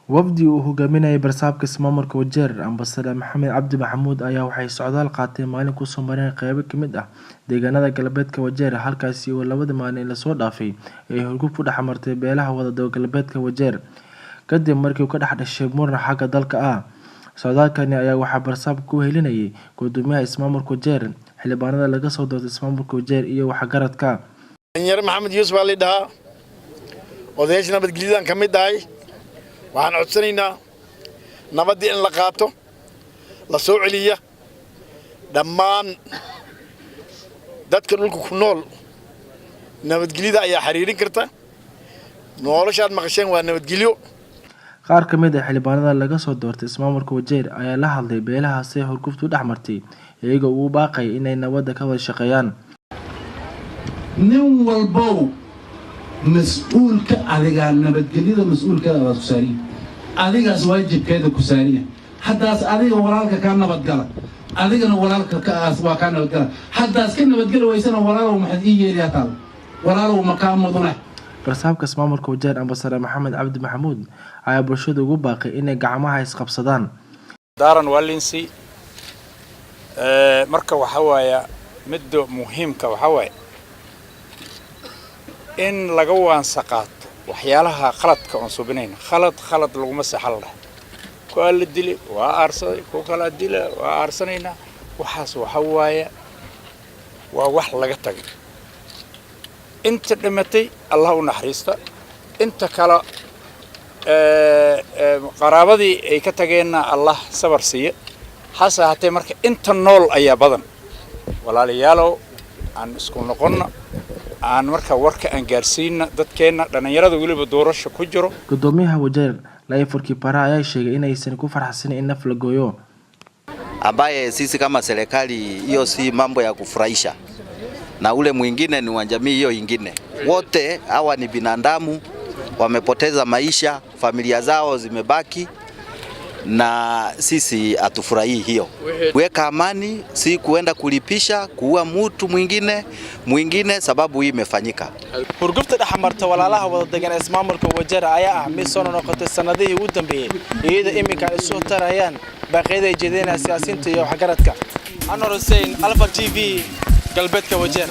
wafdi uu hogaaminayay barsaabka ismaamulka Wajeer ambassador Maxamed Cabdi Maxamuud ayaa waxay socdaal qaatay maalin ku soo mareen qaybo kamid ah deegaanada galbeedka Wajeer halkaasi oo labada maalin la soo dhaafay ay hurguf ku dhaxmartay beelaha wadada galbeedka Wajeer kadib markii uu ka dhaxdhashay muran xagga dalka ah. Socdaalkani ayaa waxaa barsaabka ku helinayay gudoomiyaha ismaamulka Wajeer xildhibaanada laga soo doortay ismaamulka Wajeer iyo waxgaradka Danyar Maxamed Yuusuf Ali dhaha odayaasha nabadgelyada kamid ahay waxaan codsanaynaa nabadii in la qaato la soo celiya dhammaan dadka dhulka ku nool nabadgelyada ayaa xiriirin karta noloshaad maqasheen waa nabadgelyo. qaar ka mid ah xildhibaanada laga soo doortay ismaamulka Wajeer ayaa la hadlay beelaha si hurguftu dhaxmartay iyagoo uu baaqay inay nabadda ka wada shaqeeyaan. nin walbow mas'uulka adiga nabadgelyada mas'uulka ah ku saari adigaas waajibkeeda ku saariya haddaas adiga walaalka ka nabad gala adigana walaalka ka aas waa ka nabad gala haddaas ka nabad gal weysana walaalow maxad ii yeeriyaa taal walaalow maqaam mudane. barsaabka ismaamulka Wajeer ambassador Maxamed Cabdi Maxamuud ayaa bulshada ugu baaqay inay gacmaha isqabsadaan. daaran walinsi marka waxa waaya mid muhiimka waxa waaya in laga waansa qaato waxyaalaha qaladka aan subinayna khalad laguma saxal laha ku la dili waa aarsaday ku kala dila waa aarsanayna waxaas waxa waaya waa wax laga tagay inta dhimatay Allah u naxariista inta kala qaraabadii ay ka tageenna Allah sabar siiyo hasa hatay marka inta nool ayaa badan walaalayaalow aan isku noqonna aan marka warka aan gaarsiina dadkeena dhalinyarada waliba doorasho ku jiro. gudoomiyaha Wajeer Laifurki Para ayaa sheegay inaysan ku farxsan in naf la gooyo ambaye sisi kama serikali hiyo si mambo ya kufurahisha na ule mwingine ni wa jamii hiyo ingine. Wote hawa ni binadamu wamepoteza maisha, familia zao zimebaki na sisi hatufurahii hiyo. Weka amani si kuenda kulipisha kuua mtu mwingine sababu hii imefanyika. hurgufta dhaxmarta walaalaha wada degan ismaamulka Wajeer ayaa ah mid soo noqotay sanadihii ugu dambeeyay iyada imika ay soo tarayaan baaqyada jeedina siyaasiyiinta iyo waxgaradka. Anwar Hussein, Alpha TV, galbeedka Wajeer.